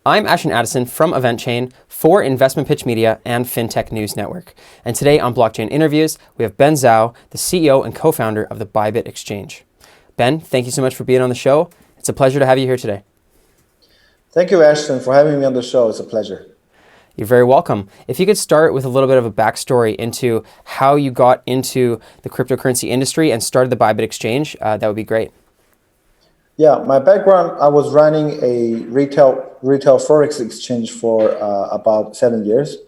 I'm Ashton Addison from EventChain for Investmentpitch Media and FinTech News Network. And today on Blockchain Interviews, we have Ben Zhou, the CEO and co-founder of the ByBit exchange. Ben, thank you so much for being on the show. It's a pleasure to have you here today. Thank you, Ashton, for having me on the show. It's a pleasure. You're very welcome. If you could start with a little bit of a backstory into how you got into the cryptocurrency industry and started the ByBit exchange, that would be great. Yeah, my background, I was running a retail Forex exchange for about 7 years.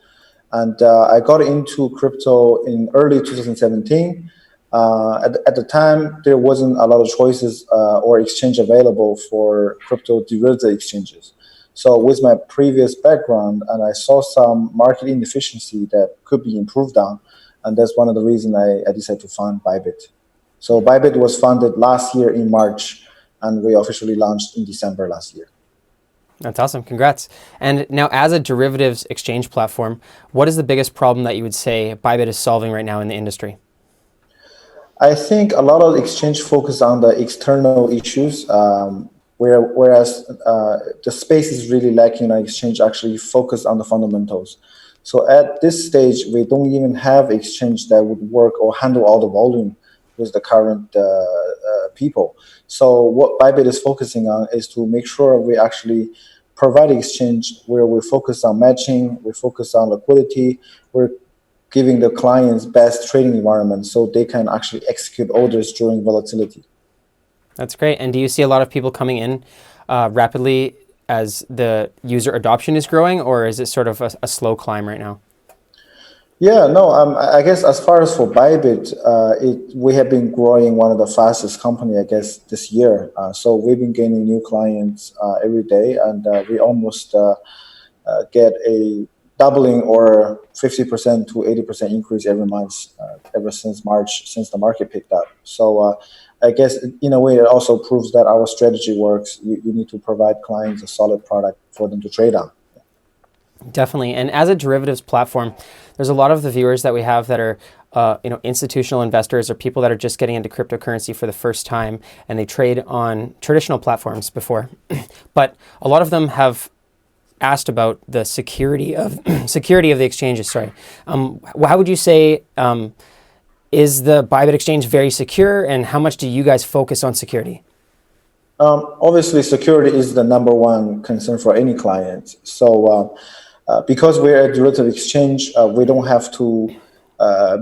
And I got into crypto in early 2017. At the time, there wasn't a lot of choices or exchange available for crypto derivative exchanges. So with my previous background, and I saw some market inefficiency that could be improved on, and that's one of the reasons I decided to found ByBit. So ByBit was founded last year in March, and we officially launched in December last year. That's awesome. Congrats. And now, as a derivatives exchange platform, what is the biggest problem that you would say ByBit is solving right now in the industry? I think a lot of exchange focus on the external issues, whereas the space is really lacking on exchange actually focus on the fundamentals. So at this stage, we don't even have exchange that would work or handle all the volume with the current people. So what ByBit is focusing on is to make sure we actually provide exchange where we focus on matching, we focus on liquidity, we're giving the clients best trading environment so they can actually execute orders during volatility. That's great. And do you see a lot of people coming in rapidly as the user adoption is growing, or is it sort of a slow climb right now? Yeah, no, I guess as far as for ByBit, we have been growing one of the fastest company, I guess, this year. So we've been gaining new clients every day, and we almost get a doubling or 50% to 80% increase every month ever since March, since the market picked up. So I guess in a way it also proves that our strategy works. You need to provide clients a solid product for them to trade on. Definitely. And as a derivatives platform, there's a lot of the viewers that we have that are institutional investors or people that are just getting into cryptocurrency for the first time, and they trade on traditional platforms before. But a lot of them have asked about the security of the exchanges. Sorry. How would you say is the ByBit exchange very secure, and how much do you guys focus on security? Obviously, security is the number one concern for any client. So because we're a derivative exchange, we don't have to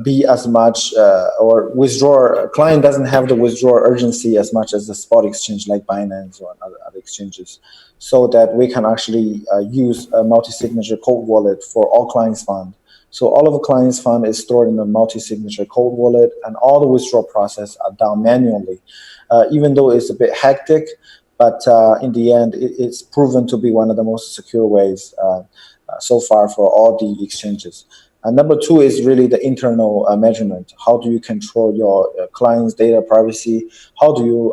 be as much or withdraw. A client doesn't have the withdrawal urgency as much as the spot exchange like Binance or other exchanges, so that we can actually use a multi-signature cold wallet for all clients' fund. So all of the clients' fund is stored in a multi-signature cold wallet, and all the withdrawal process are done manually. Even though it's a bit hectic, but in the end, it's proven to be one of the most secure ways so far for all the exchanges. And number two is really the internal measurement. How do you control your clients' data privacy? How do you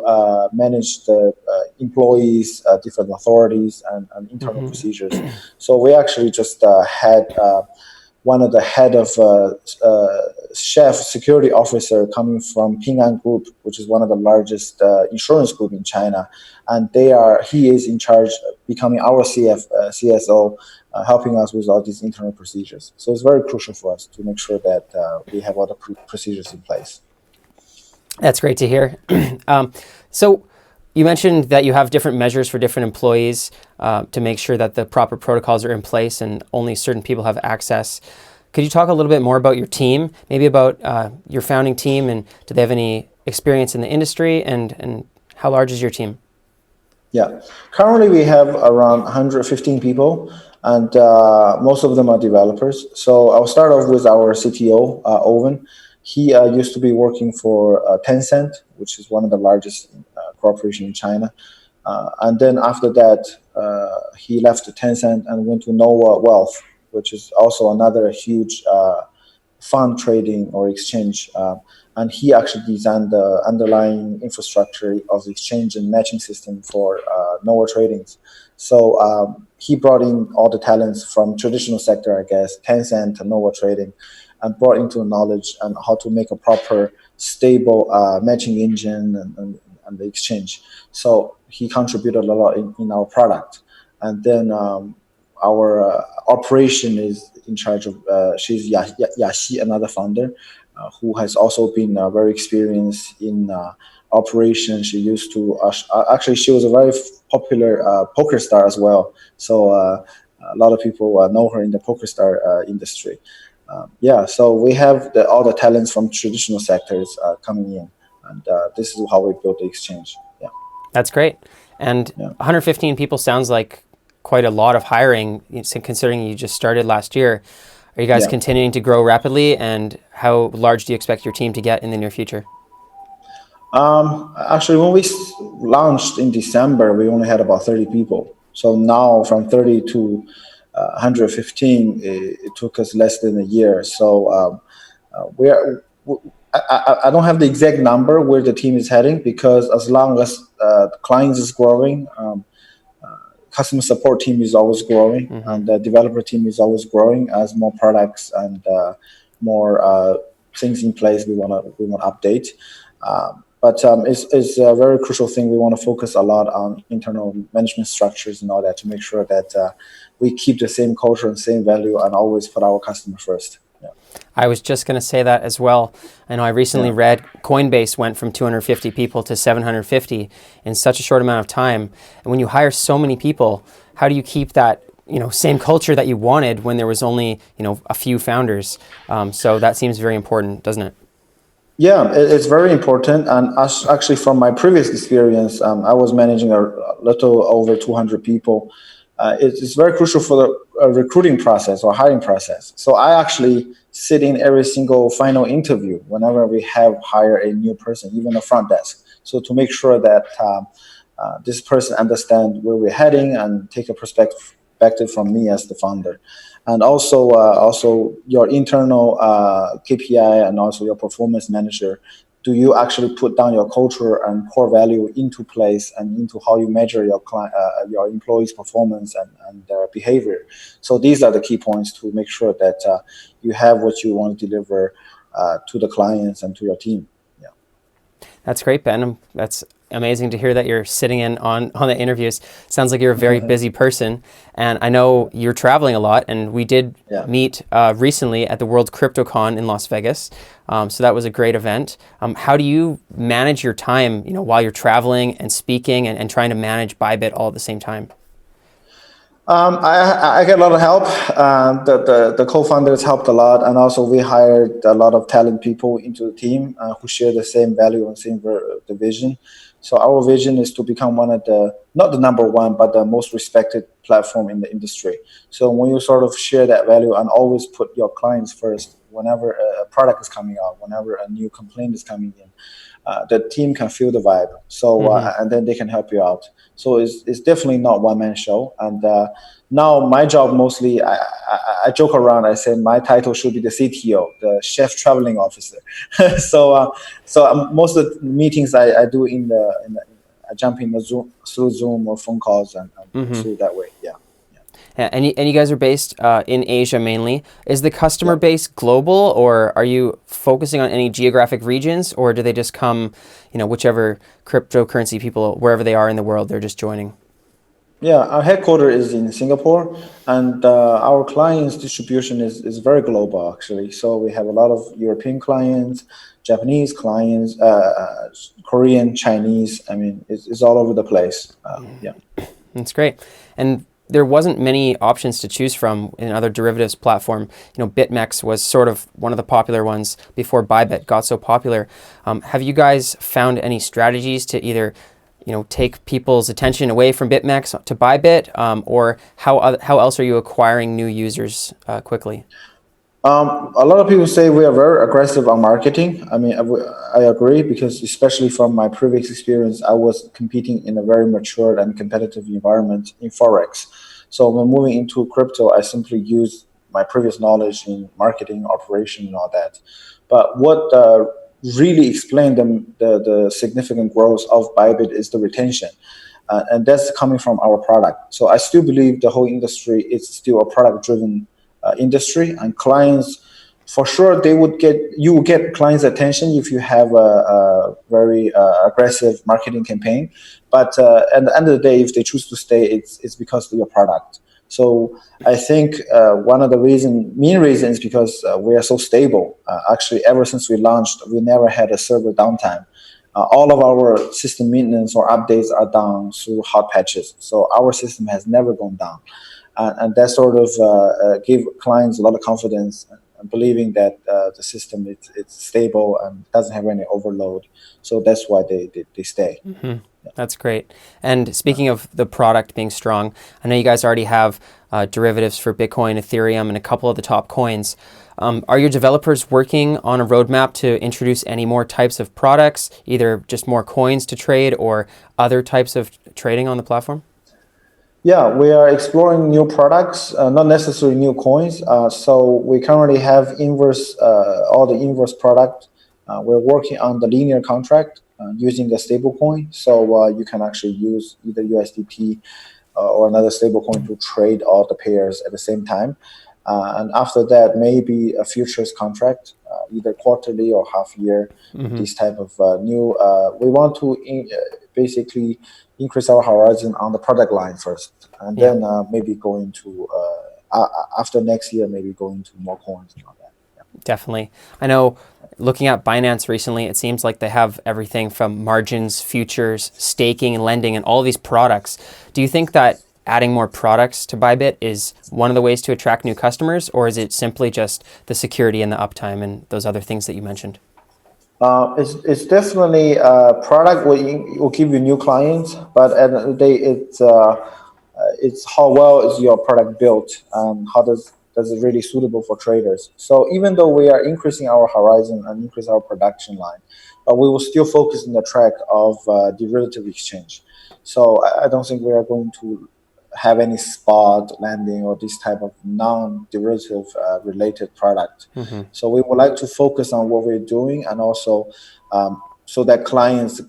manage the employees, different authorities, and internal procedures? So we actually just had one of the head of chef security officer coming from Ping An Group, which is one of the largest insurance group in China, and he is in charge of becoming our CSO, helping us with all these internal procedures. So it's very crucial for us to make sure that we have all the procedures in place. That's great to hear. So you mentioned that you have different measures for different employees to make sure that the proper protocols are in place and only certain people have access. Could you talk a little bit more about your team, maybe about your founding team, and do they have any experience in the industry, and how large is your team? Yeah, currently we have around 115 people, and most of them are developers. So I'll start off with our CTO, Owen. He used to be working for Tencent, which is one of the largest corporation in China. And then after that, he left Tencent and went to Nova Wealth, which is also another huge fund trading or exchange. And he actually designed the underlying infrastructure of the exchange and matching system for Nova Tradings. So he brought in all the talents from traditional sector, I guess, Tencent and Nova Trading, and brought into knowledge on how to make a proper, stable matching engine and the exchange. So he contributed a lot in our product. and then our operation is in charge of. She's Yaxi, another founder, who has also been very experienced in operation. She used to actually she was a very popular poker star as well. So a lot of people know her in the poker star industry. So we have all the talents from traditional sectors coming in, and this is how we built the exchange. Yeah, That's great. And 115 people sounds like quite a lot of hiring, considering you just started last year. Are you guys continuing to grow rapidly, and how large do you expect your team to get in the near future? Actually, when we launched in December, we only had about 30 people. So now from 30 to 115, it took us less than a year. So I don't have the exact number where the team is heading, because as long as the clients is growing, customer support team is always growing, and the developer team is always growing as more products and more things in place we want to update. But it's a very crucial thing. We want to focus a lot on internal management structures and all that to make sure that we keep the same culture and same value and always put our customer first. Yeah. I was just going to say that as well. I know I recently read Coinbase went from 250 people to 750 in such a short amount of time. And when you hire so many people, how do you keep that same culture that you wanted when there was only a few founders? So that seems very important, doesn't it? Yeah, it's very important. And actually, from my previous experience, I was managing a little over 200 people. It's very crucial for the recruiting process or hiring process. So I actually sit in every single final interview whenever we have hire a new person, even the front desk. So to make sure that this person understands where we're heading and take a perspective from me as the founder. And also your internal KPI and also your performance manager. Do you actually put down your culture and core value into place and into how you measure your employees' performance and their behavior? So these are the key points to make sure that you have what you want to deliver to the clients and to your team. Yeah. That's great, Ben. That's amazing to hear that you're sitting in on the interviews. Sounds like you're a very busy person. And I know you're traveling a lot, and we did meet recently at the World CryptoCon in Las Vegas. So that was a great event. How do you manage your time, while you're traveling and speaking and trying to manage ByBit all at the same time? I get a lot of help. The co-founders helped a lot, and also we hired a lot of talent people into the team who share the same value and same the vision. So our vision is to become one of not the number one, but the most respected platform in the industry. So when you sort of share that value and always put your clients first, whenever a product is coming out, whenever a new complaint is coming in, the team can feel the vibe. So and then they can help you out. So it's definitely not one-man show. And now my job mostly, I joke around. I say my title should be the CTO, the Chef Traveling Officer. So most of the meetings I do I jump in through Zoom or phone calls and through that way. Yeah. And you guys are based in Asia mainly. Is the customer base global, or are you focusing on any geographic regions, or do they just come, whichever cryptocurrency people, wherever they are in the world, they're just joining? Yeah, our headquarters is in Singapore, and our clients distribution is very global actually. So we have a lot of European clients, Japanese clients, Korean, Chinese. I mean, it's all over the place. That's great. And there wasn't many options to choose from in other derivatives platform. BitMEX was sort of one of the popular ones before ByBit got so popular. Have you guys found any strategies to either, take people's attention away from BitMEX to ByBit, or how else are you acquiring new users quickly? A lot of people say we are very aggressive on marketing. I mean, I agree, because especially from my previous experience, I was competing in a very mature and competitive environment in Forex. So when moving into crypto, I simply use my previous knowledge in marketing, operation, and all that. But what really explained the significant growth of ByBit is the retention. And that's coming from our product. So I still believe the whole industry is still a product-driven industry, and clients For sure, you will get clients' attention if you have a very aggressive marketing campaign. But at the end of the day, if they choose to stay, it's because of your product. So I think one of the main reasons, is because we are so stable. Actually, ever since we launched, we never had a server downtime. All of our system maintenance or updates are done through hot patches. So our system has never gone down. And that sort of give clients a lot of confidence and believing that the system it's stable and doesn't have any overload. So that's why they stay. That's great. And speaking of the product being strong, I know you guys already have derivatives for Bitcoin, Ethereum, and a couple of the top coins. Are your developers working on a roadmap to introduce any more types of products, either just more coins to trade or other types of trading on the platform? Yeah, we are exploring new products, not necessarily new coins. So we currently have all the inverse product. We're working on the linear contract using a stable coin. So you can actually use either USDT or another stable coin to trade all the pairs at the same time. And after that, maybe a futures contract, either quarterly or half year. This type of new. We want to basically increase our horizon on the product line first, and then maybe going to after next year, maybe going to more coins and all that. Yeah. Definitely. I know looking at Binance recently, it seems like they have everything from margins, futures, staking, and lending, and all these products. Do you think that adding more products to ByBit is one of the ways to attract new customers, or is it simply just the security and the uptime and those other things that you mentioned? It's definitely a product will give you new clients, but at the end of the day, it's how well is your product built and how does it really suitable for traders. So even though we are increasing our horizon and increase our production line, we will still focus on the track of derivative exchange. So I don't think we are going to have any spot lending or this type of non-derivative related product. So we would like to focus on what we're doing, and also so that clients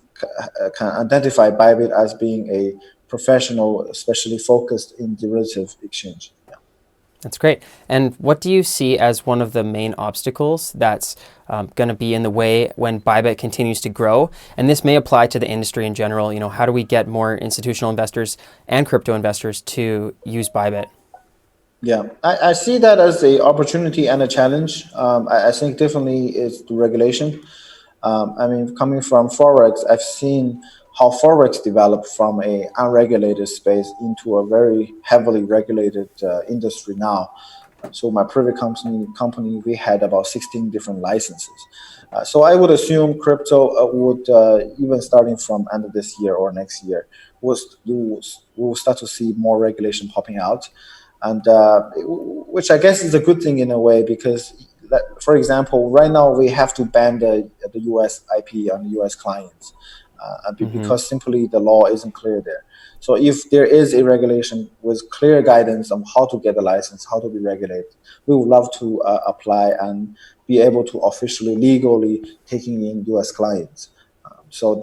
can identify ByBit as being a professional, especially focused in derivative exchange. Yeah. That's great. And what do you see as one of the main obstacles that's going to be in the way when ByBit continues to grow? And this may apply to the industry in general. You know, how do we get more institutional investors and crypto investors to use ByBit? Yeah, I see that as a opportunity and a challenge. I think definitely it's the regulation. I mean, coming from Forex, I've seen how Forex developed from a unregulated space into a very heavily regulated industry now. So my previous company, we had about 16 different licenses. So I would assume crypto would, even starting from end of this year or next year, we'll start to see more regulation popping out. And which I guess is a good thing in a way, because, for example, right now we have to ban the US IP on the US clients because simply the law isn't clear there. So if there is a regulation with clear guidance on how to get a license, how to be regulated, we would love to apply and be able to officially, legally taking in US clients. So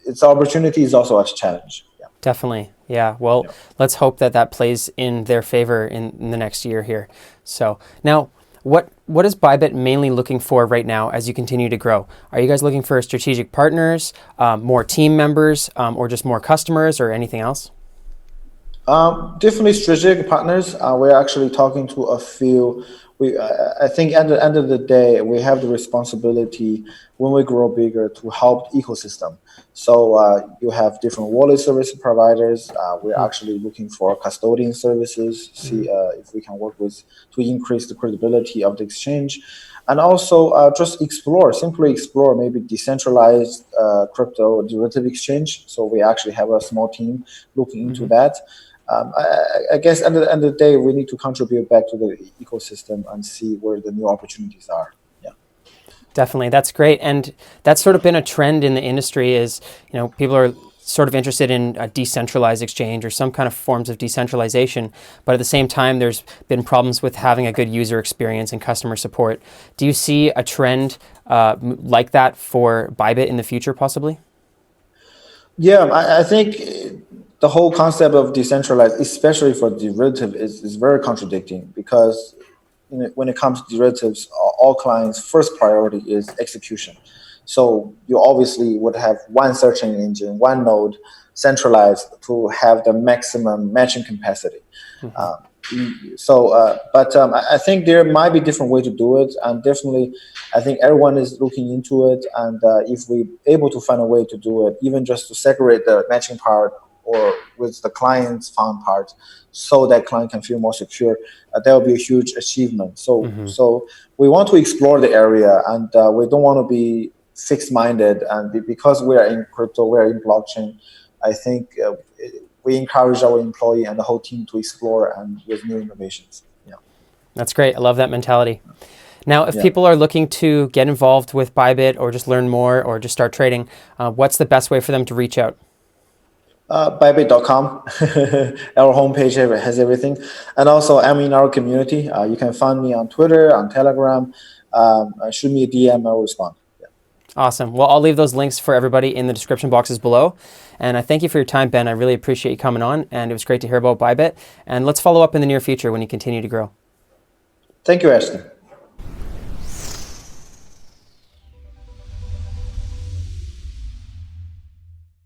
its opportunity is also a challenge. Yeah. Definitely. Yeah. Well, let's hope that plays in their favor in the next year here. So now, what is ByBit mainly looking for right now as you continue to grow? Are you guys looking for strategic partners, more team members, or just more customers, or anything else? Definitely strategic partners. We're actually talking to a few. I think at the end of the day, we have the responsibility when we grow bigger to help the ecosystem. So you have different wallet service providers. We're actually looking for custodian services, see if we can work with to increase the credibility of the exchange. And also just simply explore maybe decentralized crypto derivative exchange. So we actually have a small team looking into that. I guess at the end of the day, we need to contribute back to the ecosystem and see where the new opportunities are. Yeah, definitely, that's great, and that's sort of been a trend in the industry. Is people are sort of interested in a decentralized exchange or some kind of forms of decentralization, but at the same time, there's been problems with having a good user experience and customer support. Do you see a trend like that for ByBit in the future, possibly? Yeah, I think the whole concept of decentralized, especially for derivative, is very contradicting, because when it comes to derivatives, all clients' first priority is execution. So you obviously would have one searching engine, one node, centralized to have the maximum matching capacity. I think there might be different way to do it, and definitely, I think everyone is looking into it. And if we able to find a way to do it, even just to separate the matching part or with the client's fund part, so that client can feel more secure, that will be a huge achievement. So we want to explore the area, and we don't want to be fixed-minded. And because we are in crypto, we are in blockchain, I think we encourage our employee and the whole team to explore and with new innovations. Yeah, That's great. I love that mentality. Now, if people are looking to get involved with ByBit or just learn more or just start trading, what's the best way for them to reach out? ByBit.com. Our homepage has everything. And also, I'm in our community. You can find me on Twitter, on Telegram. Shoot me a DM, I'll respond. Yeah. Awesome. Well, I'll leave those links for everybody in the description boxes below. And I thank you for your time, Ben. I really appreciate you coming on, and it was great to hear about ByBit. And let's follow up in the near future when you continue to grow. Thank you, Ashton.